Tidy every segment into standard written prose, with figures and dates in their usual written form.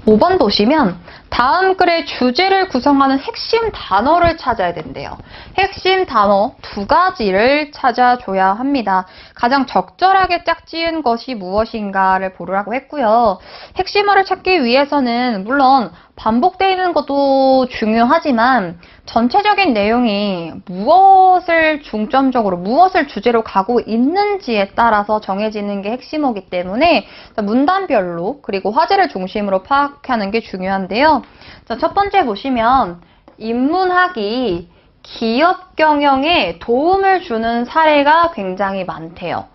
5번 보시면 다음 글의 주제를 구성하는 핵심 단어를 찾아야 된대요. 핵심 단어 2가지를 찾아줘야 합니다. 가장 적절하게 짝지은 것이 무엇인가를 보라고 했고요. 핵심어를 찾기 위해서는 물론 반복되어 있는 것도 중요하지만 전체적인 내용이 무엇을 중점적으로, 무엇을 주제로 가고 있는지에 따라서 정해지는 게 핵심어이기 때문에 문단별로 그리고 화제를 중심으로 파악하는 게 중요한데요. 자, 첫 번째 보시면 인문학이 기업 경영에 도움을 주는 사례가 굉장히 많대요.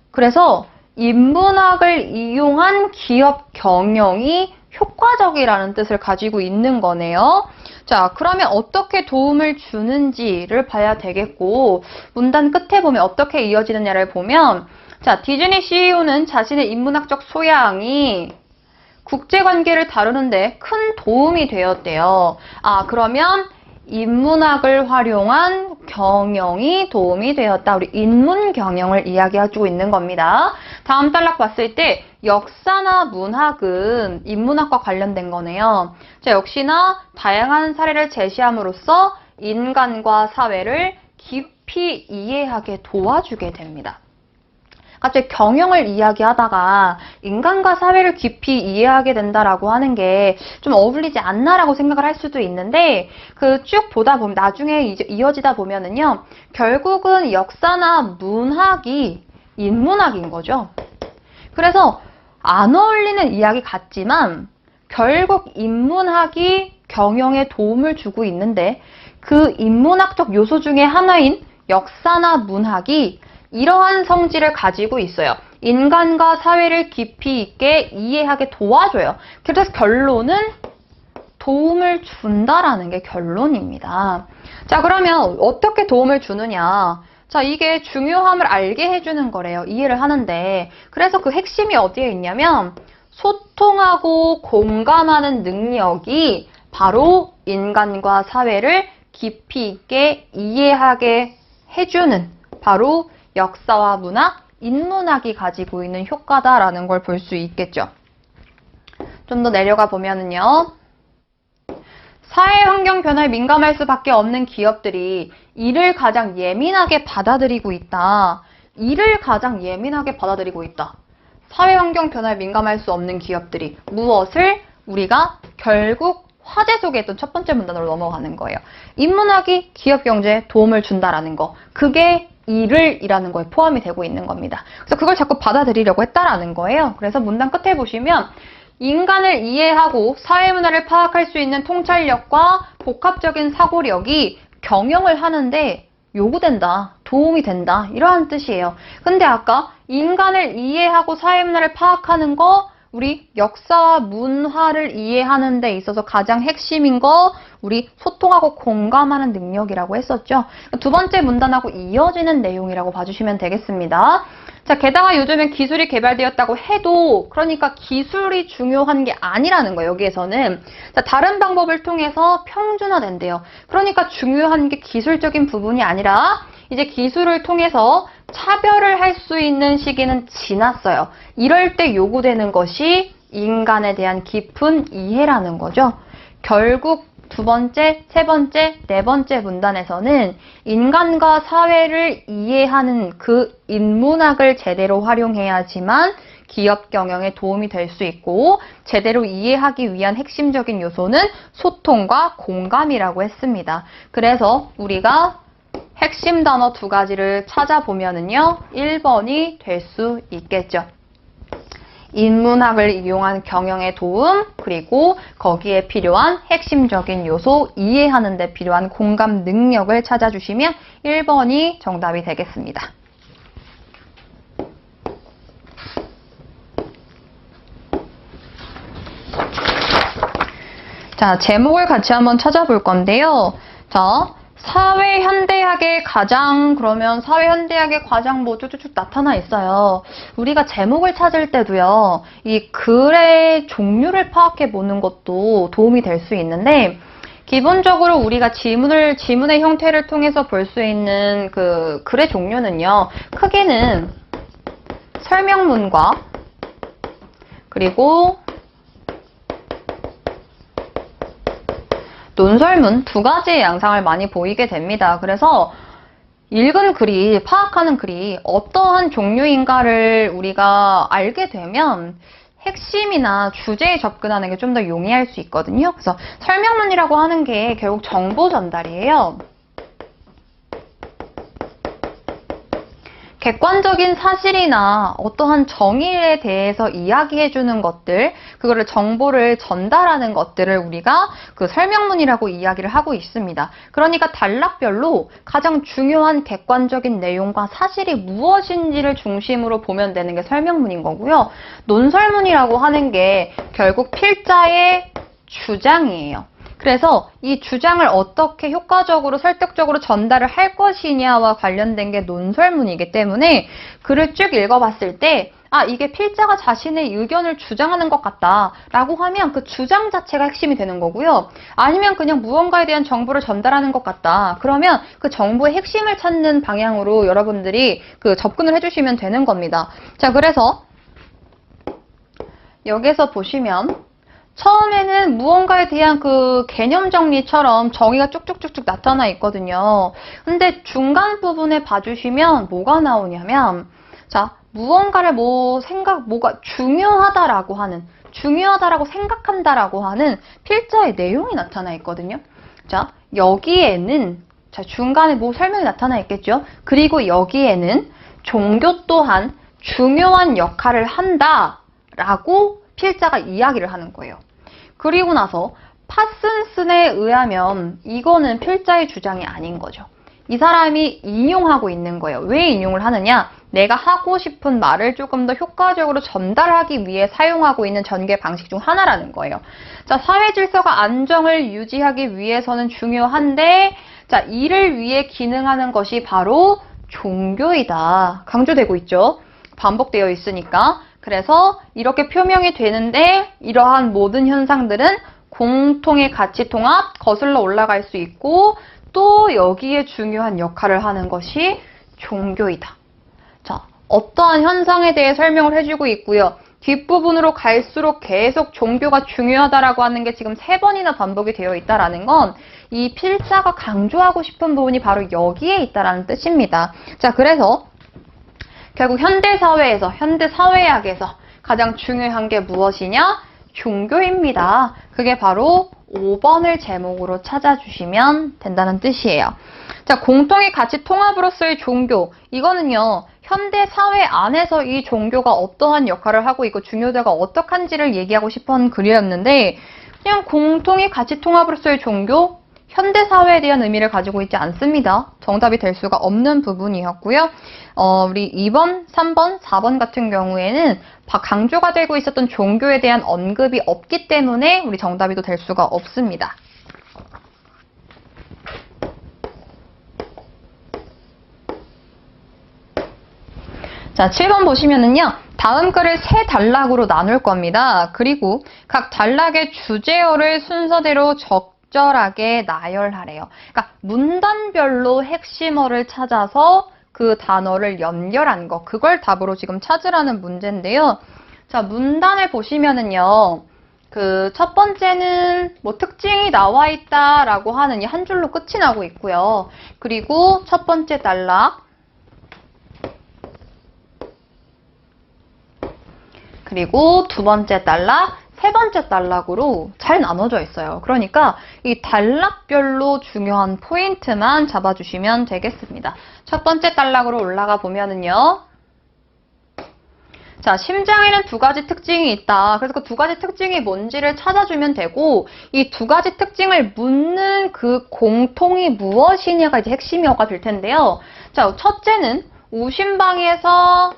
그래서 인문학을 이용한 기업 경영이 효과적이라는 뜻을 가지고 있는 거네요. 자, 그러면 어떻게 도움을 주는지를 봐야 되겠고, 문단 끝에 보면 어떻게 이어지느냐를 보면, 자, 디즈니 CEO는 자신의 인문학적 소양이 국제관계를 다루는데 큰 도움이 되었대요. 아, 그러면 인문학을 활용한 경영이 도움이 되었다. 우리 인문 경영을 이야기해주고 있는 겁니다. 다음 단락 봤을 때 역사나 문학은 인문학과 관련된 거네요. 자, 역시나 다양한 사례를 제시함으로써 인간과 사회를 깊이 이해하게 도와주게 됩니다. 갑자기 경영을 이야기하다가 인간과 사회를 깊이 이해하게 된다라고 하는 게 좀 어울리지 않나라고 생각을 할 수도 있는데, 그 쭉 보다 보면 나중에 이어지다 보면은요, 결국은 역사나 문학이 인문학인 거죠. 그래서 안 어울리는 이야기 같지만 결국 인문학이 경영에 도움을 주고 있는데, 그 인문학적 요소 중에 하나인 역사나 문학이 이러한 성질을 가지고 있어요. 인간과 사회를 깊이 있게 이해하게 도와줘요. 그래서 결론은 도움을 준다라는 게 결론입니다. 자, 그러면 어떻게 도움을 주느냐? 자, 이게 중요함을 알게 해주는 거래요. 이해를 하는데. 그래서 그 핵심이 어디에 있냐면 소통하고 공감하는 능력이 바로 인간과 사회를 깊이 있게 이해하게 해주는 바로 역사와 문학, 인문학이 가지고 있는 효과다라는 걸 볼 수 있겠죠. 좀 더 내려가 보면은요. 사회 환경 변화에 민감할 수밖에 없는 기업들이 이를 가장 예민하게 받아들이고 있다. 이를 가장 예민하게 받아들이고 있다. 사회 환경 변화에 민감할 수 없는 기업들이 무엇을 우리가 결국 화제 속에 있던 첫 번째 문단으로 넘어가는 거예요. 인문학이 기업 경제에 도움을 준다라는 거. 그게 이라는 거에 포함이 되고 있는 겁니다. 그래서 그걸 자꾸 받아들이려고 했다라는 거예요. 그래서 문단 끝에 보시면 인간을 이해하고 사회문화를 파악할 수 있는 통찰력과 복합적인 사고력이 경영을 하는데 요구된다, 도움이 된다, 이러한 뜻이에요. 근데 아까 인간을 이해하고 사회문화를 파악하는 거, 우리 역사와 문화를 이해하는 데 있어서 가장 핵심인 거 우리 소통하고 공감하는 능력이라고 했었죠. 두 번째 문단하고 이어지는 내용이라고 봐주시면 되겠습니다. 자, 게다가 요즘엔 기술이 개발되었다고 해도 그러니까 기술이 중요한 게 아니라는 거예요. 여기에서는 자, 다른 방법을 통해서 평준화된대요. 그러니까 중요한 게 기술적인 부분이 아니라 이제 기술을 통해서 차별을 할 수 있는 시기는 지났어요. 이럴 때 요구되는 것이 인간에 대한 깊은 이해라는 거죠. 결국 두 번째, 세 번째, 네 번째 문단에서는 인간과 사회를 이해하는 그 인문학을 제대로 활용해야지만 기업 경영에 도움이 될 수 있고, 제대로 이해하기 위한 핵심적인 요소는 소통과 공감이라고 했습니다. 그래서 우리가 핵심 단어 2가지를 찾아보면은요, 1번이 될 수 있겠죠. 인문학을 이용한 경영에 도움, 그리고 거기에 필요한 핵심적인 요소, 이해하는 데 필요한 공감 능력을 찾아주시면 1번이 정답이 되겠습니다. 자, 제목을 같이 한번 찾아볼 건데요. 자, 사회현대학의 과장, 그러면 사회현대학의 과장 뭐 쭉쭉쭉 나타나 있어요. 우리가 제목을 찾을 때도요, 이 글의 종류를 파악해 보는 것도 도움이 될 수 있는데, 기본적으로 우리가 지문의 형태를 통해서 볼 수 있는 그 글의 종류는요, 크게는 설명문과, 그리고 논설문 두 가지의 양상을 많이 보이게 됩니다. 그래서 읽은 글이, 파악하는 글이 어떠한 종류인가를 우리가 알게 되면 핵심이나 주제에 접근하는 게 좀 더 용이할 수 있거든요. 그래서 설명문이라고 하는 게 결국 정보 전달이에요. 객관적인 사실이나 어떠한 정의에 대해서 이야기해주는 것들, 그거를 정보를 전달하는 것들을 우리가 그 설명문이라고 이야기를 하고 있습니다. 그러니까 단락별로 가장 중요한 객관적인 내용과 사실이 무엇인지를 중심으로 보면 되는 게 설명문인 거고요. 논설문이라고 하는 게 결국 필자의 주장이에요. 그래서 이 주장을 어떻게 효과적으로 설득적으로 전달을 할 것이냐와 관련된 게 논설문이기 때문에 글을 쭉 읽어봤을 때 이게 필자가 자신의 의견을 주장하는 것 같다 라고 하면 그 주장 자체가 핵심이 되는 거고요. 아니면 그냥 무언가에 대한 정보를 전달하는 것 같다. 그러면 그 정보의 핵심을 찾는 방향으로 여러분들이 그 접근을 해주시면 되는 겁니다. 자, 그래서 여기서 보시면 처음에는 무언가에 대한 그 개념 정리처럼 정의가 쭉쭉쭉쭉 나타나 있거든요. 근데 중간 부분에 봐주시면 뭐가 나오냐면, 자, 무언가를 뭐가 중요하다라고 생각한다라고 하는 필자의 내용이 나타나 있거든요. 자, 여기에는, 자, 중간에 뭐 설명이 나타나 있겠죠? 그리고 여기에는 종교 또한 중요한 역할을 한다라고 필자가 이야기를 하는 거예요. 그리고 나서 파슨슨에 의하면 이거는 필자의 주장이 아닌 거죠. 이 사람이 인용하고 있는 거예요. 왜 인용을 하느냐? 내가 하고 싶은 말을 조금 더 효과적으로 전달하기 위해 사용하고 있는 전개 방식 중 하나라는 거예요. 자, 사회 질서가 안정을 유지하기 위해서는 중요한데, 자, 이를 위해 기능하는 것이 바로 종교이다. 강조되고 있죠. 반복되어 있으니까. 그래서 이렇게 표명이 되는데 이러한 모든 현상들은 공통의 가치 통합, 거슬러 올라갈 수 있고 또 여기에 중요한 역할을 하는 것이 종교이다. 자, 어떠한 현상에 대해 설명을 해주고 있고요. 뒷부분으로 갈수록 계속 종교가 중요하다라고 하는 게 지금 3번이나 반복이 되어 있다라는 건 이 필자가 강조하고 싶은 부분이 바로 여기에 있다라는 뜻입니다. 자, 그래서 결국 현대사회에서, 현대사회학에서 가장 중요한 게 무엇이냐? 종교입니다. 그게 바로 5번을 제목으로 찾아주시면 된다는 뜻이에요. 자, 공통의 가치 통합으로서의 종교. 이거는요, 현대사회 안에서 이 종교가 어떠한 역할을 하고 있고 중요도가 어떡한지를 얘기하고 싶은 글이었는데 그냥 공통의 가치 통합으로서의 종교? 현대사회에 대한 의미를 가지고 있지 않습니다. 정답이 될 수가 없는 부분이었고요. 우리 2번, 3번, 4번 같은 경우에는 강조가 되고 있었던 종교에 대한 언급이 없기 때문에 우리 정답이 될 수가 없습니다. 자, 7번 보시면은요. 다음 글을 3단락으로 나눌 겁니다. 그리고 각 단락의 주제어를 순서대로 적절하게 나열하래요. 그러니까 문단별로 핵심어를 찾아서 그 단어를 연결한 거, 그걸 답으로 지금 찾으라는 문제인데요. 자, 문단을 보시면은요. 그 첫 번째는 뭐 특징이 나와 있다라고 하는 이 한 줄로 끝이 나고 있고요. 그리고 첫 번째 단락, 그리고 두 번째 단락, 세 번째 단락으로 잘 나눠져 있어요. 그러니까 이 단락별로 중요한 포인트만 잡아주시면 되겠습니다. 첫 번째 단락으로 올라가 보면은요. 자, 심장에는 2가지 특징이 있다. 그래서 그 2가지 특징이 뭔지를 찾아주면 되고, 이 2가지 특징을 묻는 그 공통이 무엇이냐가 이제 핵심어가 될 텐데요. 자, 첫째는 우심방에서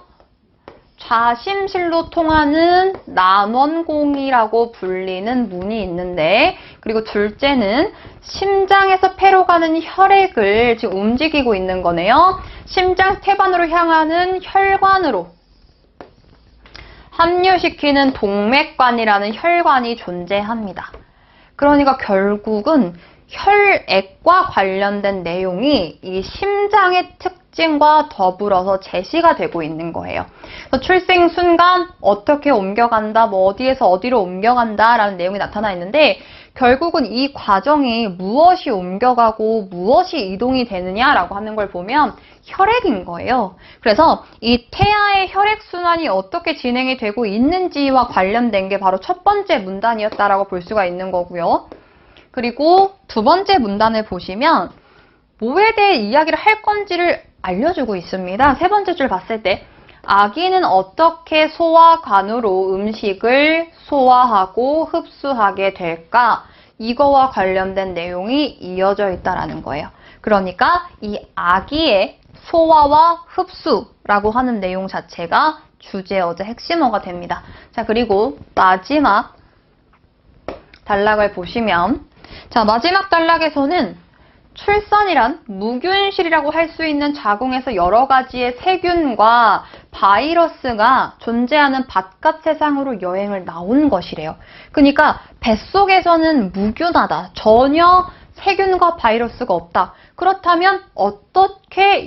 좌심실로 통하는 난원공이라고 불리는 문이 있는데, 그리고 둘째는 심장에서 폐로 가는 혈액을 지금 움직이고 있는 거네요. 심장 스테반으로 향하는 혈관으로 합류시키는 동맥관이라는 혈관이 존재합니다. 그러니까 결국은 혈액과 관련된 내용이 이 심장의 특징과 더불어서 제시가 되고 있는 거예요. 그래서 출생 순간 어떻게 옮겨간다, 뭐 어디에서 어디로 옮겨간다 라는 내용이 나타나 있는데 결국은 이 과정이 무엇이 옮겨가고 무엇이 이동이 되느냐라고 하는 걸 보면 혈액인 거예요. 그래서 이 태아의 혈액순환이 어떻게 진행이 되고 있는지와 관련된 게 바로 첫 번째 문단이었다라고 볼 수가 있는 거고요. 그리고 두 번째 문단을 보시면 뭐에 대해 이야기를 할 건지를 알려주고 있습니다. 세 번째 줄 봤을 때 아기는 어떻게 소화관으로 음식을 소화하고 흡수하게 될까? 이거와 관련된 내용이 이어져 있다라는 거예요. 그러니까 이 아기의 소화와 흡수라고 하는 내용 자체가 주제어제 핵심어가 됩니다. 자, 그리고 마지막 단락을 보시면 자, 마지막 단락에서는 출산이란 무균실이라고 할 수 있는 자궁에서 여러 가지의 세균과 바이러스가 존재하는 바깥 세상으로 여행을 나온 것이래요. 그러니까 뱃속에서는 무균하다. 전혀 세균과 바이러스가 없다. 그렇다면 어떻게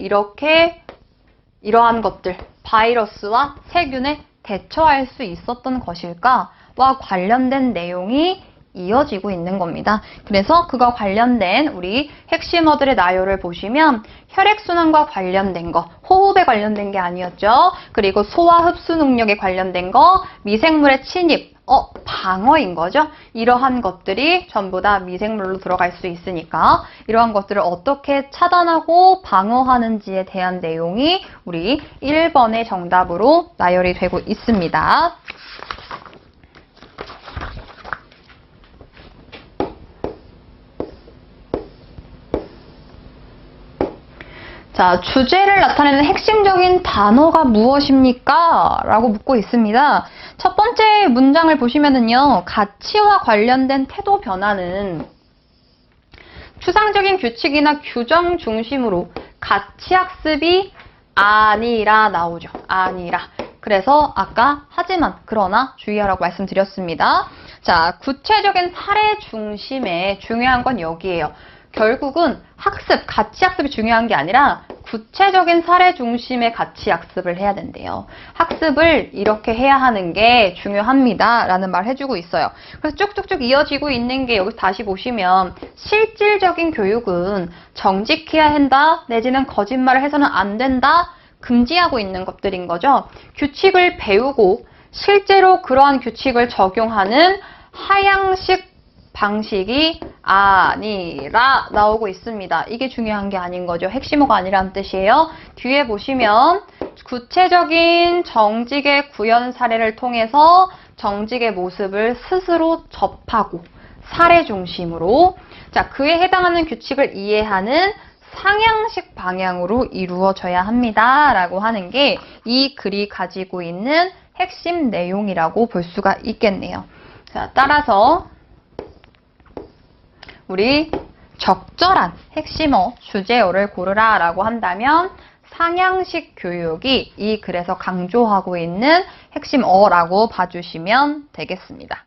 이러한 것들, 바이러스와 세균에 대처할 수 있었던 것일까와 관련된 내용이 이어지고 있는 겁니다. 그래서 그거 관련된 우리 핵심어들의 나열을 보시면 혈액순환과 관련된 거, 호흡에 관련된 게 아니었죠. 그리고 소화 흡수 능력에 관련된 거, 미생물의 침입, 방어인 거죠. 이러한 것들이 전부 다 미생물로 들어갈 수 있으니까 이러한 것들을 어떻게 차단하고 방어하는지에 대한 내용이 우리 1번의 정답으로 나열이 되고 있습니다. 자, 주제를 나타내는 핵심적인 단어가 무엇입니까? 라고 묻고 있습니다. 첫 번째 문장을 보시면은요, 가치와 관련된 태도 변화는 추상적인 규칙이나 규정 중심으로 가치 학습이 아니라 나오죠. 아니라. 그래서 아까 하지만, 그러나 주의하라고 말씀드렸습니다. 자, 구체적인 사례 중심에 중요한 건 여기에요. 결국은 학습, 가치 학습이 중요한 게 아니라 구체적인 사례 중심의 가치 학습을 해야 된대요. 학습을 이렇게 해야 하는 게 중요합니다. 라는 말 해주고 있어요. 그래서 쭉쭉쭉 이어지고 있는 게 여기 다시 보시면 실질적인 교육은 정직해야 한다, 내지는 거짓말을 해서는 안 된다, 금지하고 있는 것들인 거죠. 규칙을 배우고 실제로 그러한 규칙을 적용하는 하향식 방식이 아니라 나오고 있습니다. 이게 중요한 게 아닌 거죠. 핵심어가 아니라는 뜻이에요. 뒤에 보시면 구체적인 정직의 구현 사례를 통해서 정직의 모습을 스스로 접하고 사례 중심으로 자, 그에 해당하는 규칙을 이해하는 상향식 방향으로 이루어져야 합니다. 라고 하는 게 이 글이 가지고 있는 핵심 내용이라고 볼 수가 있겠네요. 자, 따라서 우리 적절한 핵심어, 주제어를 고르라 라고 한다면 상향식 교육이 이 글에서 강조하고 있는 핵심어라고 봐주시면 되겠습니다.